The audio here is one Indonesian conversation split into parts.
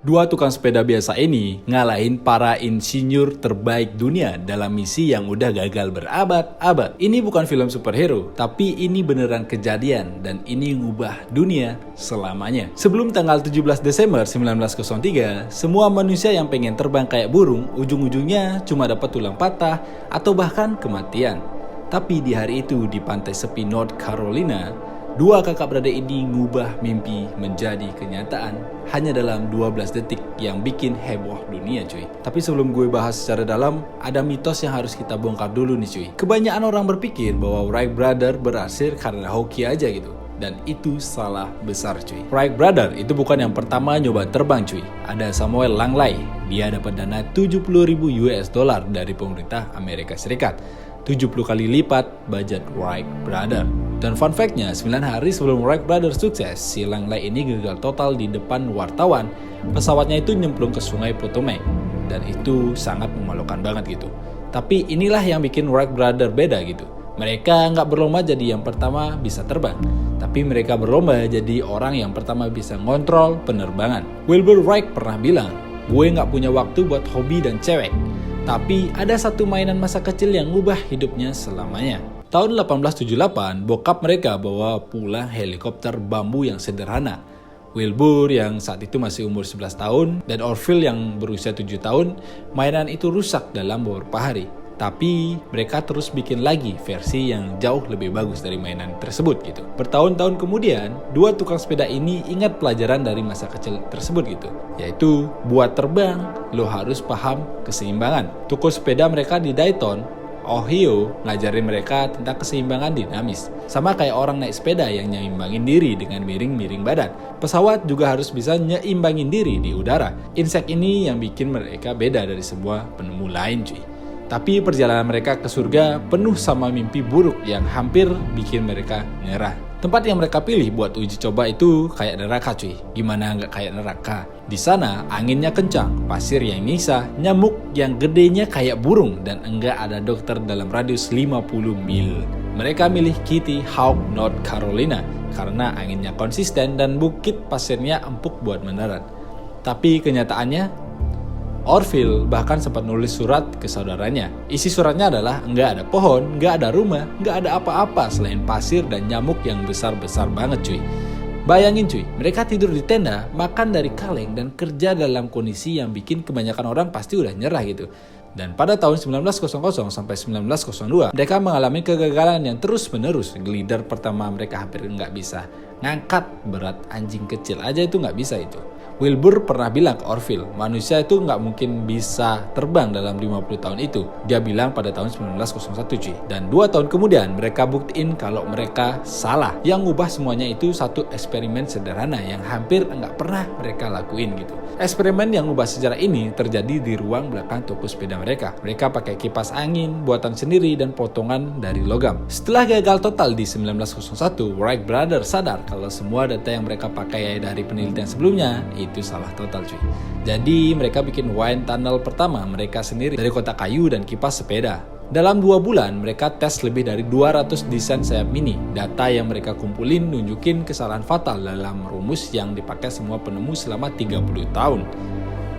Dua tukang sepeda biasa ini ngalahin para insinyur terbaik dunia dalam misi yang udah gagal berabad-abad. Ini bukan film superhero, tapi ini beneran kejadian dan ini ngubah dunia selamanya. Sebelum tanggal 17 Desember 1903, semua manusia yang pengen terbang kayak burung, ujung-ujungnya cuma dapat tulang patah atau bahkan kematian. Tapi di hari itu di pantai sepi North Carolina, dua kakak beradik ini ngubah mimpi menjadi kenyataan hanya dalam 12 detik yang bikin heboh dunia cuy. Tapi sebelum gue bahas secara dalam, ada mitos yang harus kita bongkar dulu nih cuy. Kebanyakan orang berpikir bahwa Wright Brother berhasil karena hoki aja gitu. Dan itu salah besar cuy. Wright Brother itu bukan yang pertama nyoba terbang cuy. Ada Samuel Langley, dia dapat dana 70.000 US dollar dari pemerintah Amerika Serikat. 70 kali lipat budget Wright Brother. Dan fun fact-nya, 9 hari sebelum Wright Brothers sukses, si Langley ini gagal total di depan wartawan. Pesawatnya itu nyemplung ke sungai Potomac. Dan itu sangat memalukan banget gitu. Tapi inilah yang bikin Wright Brothers beda gitu. Mereka nggak berlomba jadi yang pertama bisa terbang. Tapi mereka berlomba jadi orang yang pertama bisa ngontrol penerbangan. Wilbur Wright pernah bilang, gue nggak punya waktu buat hobi dan cewek. Tapi ada satu mainan masa kecil yang ngubah hidupnya selamanya. Tahun 1878, bokap mereka bawa pulang helikopter bambu yang sederhana. Wilbur yang saat itu masih umur 11 tahun dan Orville yang berusia 7 tahun, mainan itu rusak dalam beberapa hari. Tapi mereka terus bikin lagi versi yang jauh lebih bagus dari mainan tersebut gitu. Bertahun-tahun kemudian, dua tukang sepeda ini ingat pelajaran dari masa kecil tersebut gitu. Yaitu, buat terbang, lo harus paham keseimbangan. Toko sepeda mereka di Dayton, Ohio, ngajarin mereka tentang keseimbangan dinamis. Sama kayak orang naik sepeda yang nyeimbangin diri dengan miring-miring badan. Pesawat juga harus bisa nyeimbangin diri di udara. Insek ini yang bikin mereka beda dari semua penemu lain cuy. Tapi perjalanan mereka ke surga penuh sama mimpi buruk yang hampir bikin mereka nyerah. Tempat yang mereka pilih buat uji coba itu kayak neraka cuy. Gimana nggak kayak neraka? Di sana anginnya kencang, pasir yang nyisa, nyamuk yang gedenya kayak burung, dan enggak ada dokter dalam radius 50 mil. Mereka milih Kitty Hawk, North Carolina karena anginnya konsisten dan bukit pasirnya empuk buat mendarat. Tapi kenyataannya, Orville bahkan sempat nulis surat ke saudaranya. Isi suratnya adalah nggak ada pohon, nggak ada rumah, nggak ada apa-apa selain pasir dan nyamuk yang besar-besar banget cuy. Bayangin cuy, mereka tidur di tenda, makan dari kaleng, dan kerja dalam kondisi yang bikin kebanyakan orang pasti udah nyerah gitu. Dan pada tahun 1900 sampai 1902, mereka mengalami kegagalan yang terus-menerus. Glider pertama mereka hampir nggak bisa ngangkat berat anjing kecil aja itu nggak bisa itu. Wilbur pernah bilang ke Orville, manusia itu nggak mungkin bisa terbang dalam 50 tahun itu. Dia bilang pada tahun 1901 cuy. Dan 2 tahun kemudian mereka buktiin kalau mereka salah. Yang ngubah semuanya itu satu eksperimen sederhana yang hampir nggak pernah mereka lakuin gitu. Eksperimen yang ngubah sejarah ini terjadi di ruang belakang toko sepeda mereka. Mereka pakai kipas angin, buatan sendiri, dan potongan dari logam. Setelah gagal total di 1901, Wright Brothers sadar kalau semua data yang mereka pakai dari penelitian sebelumnya itu salah total cuy. Jadi mereka bikin wind tunnel pertama mereka sendiri dari kotak kayu dan kipas sepeda. Dalam 2 bulan mereka tes lebih dari 200 desain sayap mini. Data yang mereka kumpulin nunjukin kesalahan fatal dalam rumus yang dipakai semua penemu selama 30 tahun.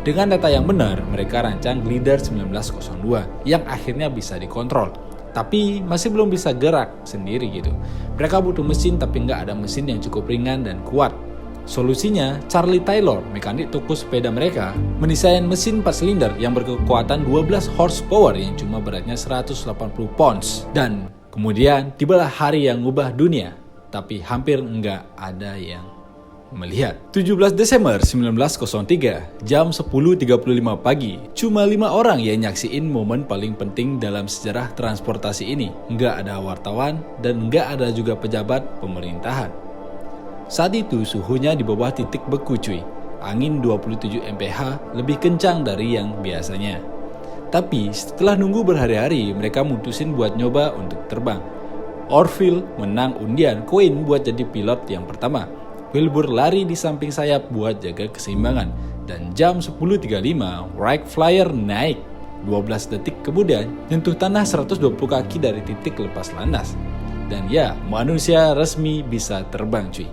Dengan data yang benar, mereka rancang Glider 1902 yang akhirnya bisa dikontrol. Tapi masih belum bisa gerak sendiri gitu. Mereka butuh mesin tapi nggak ada mesin yang cukup ringan dan kuat. Solusinya, Charlie Taylor, mekanik toko sepeda mereka, mendesain mesin 4 silinder yang berkekuatan 12 horsepower yang cuma beratnya 180 pounds. Dan kemudian tibalah hari yang ngubah dunia, tapi hampir nggak ada yang melihat. 17 Desember 1903, jam 10.35 pagi, cuma 5 orang yang nyaksiin momen paling penting dalam sejarah transportasi ini. Nggak ada wartawan dan nggak ada juga pejabat pemerintahan. Saat itu suhunya di bawah titik beku cuy. Angin 27 mph lebih kencang dari yang biasanya. Tapi setelah nunggu berhari-hari, mereka mutusin buat nyoba untuk terbang. Orville menang undian koin buat jadi pilot yang pertama. Wilbur lari di samping sayap buat jaga keseimbangan. Dan jam 10.35, Wright Flyer naik. 12 detik kemudian, nyentuh tanah 120 kaki dari titik lepas landas. Dan ya, manusia resmi bisa terbang cuy.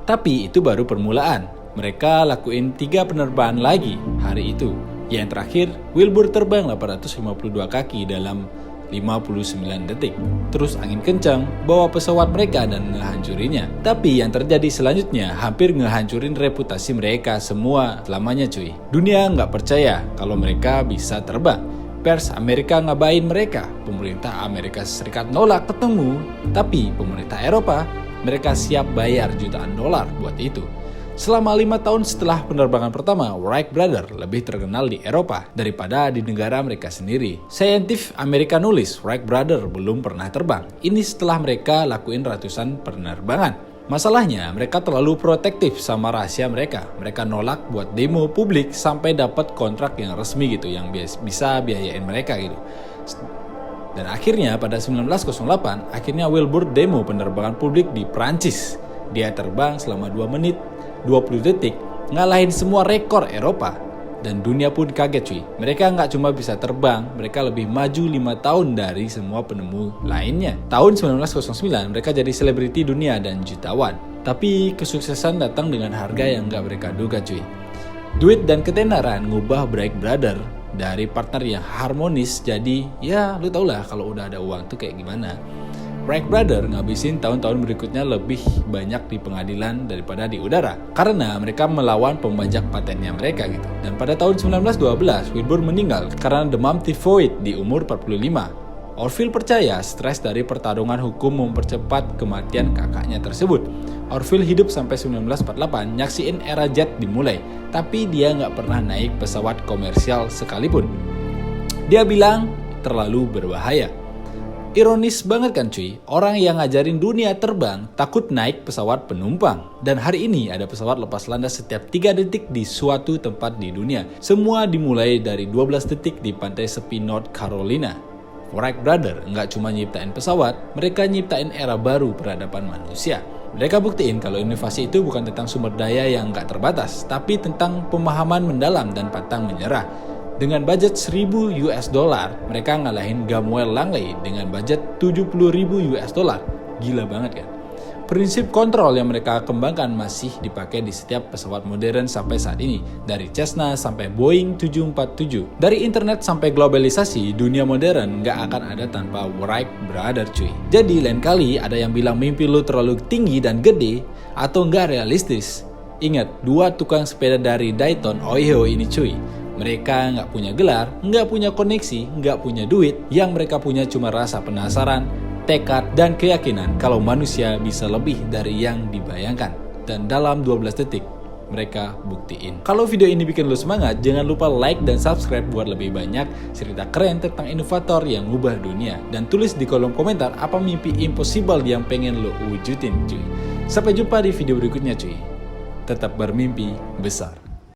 Tapi itu baru permulaan. Mereka lakuin 3 penerbangan lagi hari itu. Yang terakhir, Wilbur terbang 852 kaki dalam 59 detik. Terus angin kencang bawa pesawat mereka dan ngehancurinya. Tapi yang terjadi selanjutnya hampir ngehancurin reputasi mereka semua selamanya cuy. Dunia nggak percaya kalau mereka bisa terbang. Pers Amerika ngabain mereka. Pemerintah Amerika Serikat nolak ketemu. Tapi pemerintah Eropa, mereka siap bayar jutaan dolar buat itu. Selama 5 tahun setelah penerbangan pertama, Wright Brothers lebih terkenal di Eropa daripada di negara mereka sendiri. Saintif Amerika nulis, Wright Brothers belum pernah terbang. Ini setelah mereka lakuin ratusan penerbangan. Masalahnya, mereka terlalu protektif sama rahasia mereka. Mereka nolak buat demo publik sampai dapat kontrak yang resmi gitu, yang bisa biayain mereka gitu. Dan akhirnya pada 1908, akhirnya Wilbur demo penerbangan publik di Prancis. Dia terbang selama 2 menit 20 detik, ngalahin semua rekor Eropa. Dan dunia pun kaget cuy. Mereka nggak cuma bisa terbang, mereka lebih maju 5 tahun dari semua penemu lainnya. Tahun 1909 mereka jadi selebriti dunia dan jutawan. Tapi kesuksesan datang dengan harga yang nggak mereka duga cuy. Duit dan ketenaran ngubah Wright Brothers dari partner yang harmonis jadi ya lu tau lah kalau udah ada uang tuh kayak gimana. Wright Brothers ngabisin tahun-tahun berikutnya lebih banyak di pengadilan daripada di udara karena mereka melawan pembajak patennya mereka gitu. Dan pada tahun 1912 Wilbur meninggal karena demam tifoid di umur 45. Orville percaya stres dari pertarungan hukum mempercepat kematian kakaknya tersebut. Orville hidup sampai 1948 nyaksiin era jet dimulai, tapi dia nggak pernah naik pesawat komersial sekalipun. Dia bilang terlalu berbahaya. Ironis banget kan cuy, orang yang ngajarin dunia terbang takut naik pesawat penumpang. Dan hari ini ada pesawat lepas landas setiap 3 detik di suatu tempat di dunia. Semua dimulai dari 12 detik di pantai sepi North Carolina. Wright Brothers nggak cuma nyiptain pesawat, mereka nyiptain era baru peradaban manusia. Mereka buktiin kalau inovasi itu bukan tentang sumber daya yang nggak terbatas, tapi tentang pemahaman mendalam dan pantang menyerah. Dengan budget 1.000 US dollar, mereka ngalahin Samuel Langley dengan budget 70.000 US dollar. Gila banget kan? Prinsip kontrol yang mereka kembangkan masih dipakai di setiap pesawat modern sampai saat ini. Dari Cessna sampai Boeing 747. Dari internet sampai globalisasi, dunia modern nggak akan ada tanpa Wright Brothers cuy. Jadi lain kali ada yang bilang mimpi lu terlalu tinggi dan gede atau nggak realistis. Ingat, 2 tukang sepeda dari Dayton, Ohio ini cuy. Mereka nggak punya gelar, nggak punya koneksi, nggak punya duit. Yang mereka punya cuma rasa penasaran, tekad, dan keyakinan kalau manusia bisa lebih dari yang dibayangkan. Dan dalam 12 detik, mereka buktiin. Kalau video ini bikin lo semangat, jangan lupa like dan subscribe buat lebih banyak cerita keren tentang inovator yang ngubah dunia. Dan tulis di kolom komentar apa mimpi impossible yang pengen lo wujudin cuy. Sampai jumpa di video berikutnya cuy. Tetap bermimpi besar.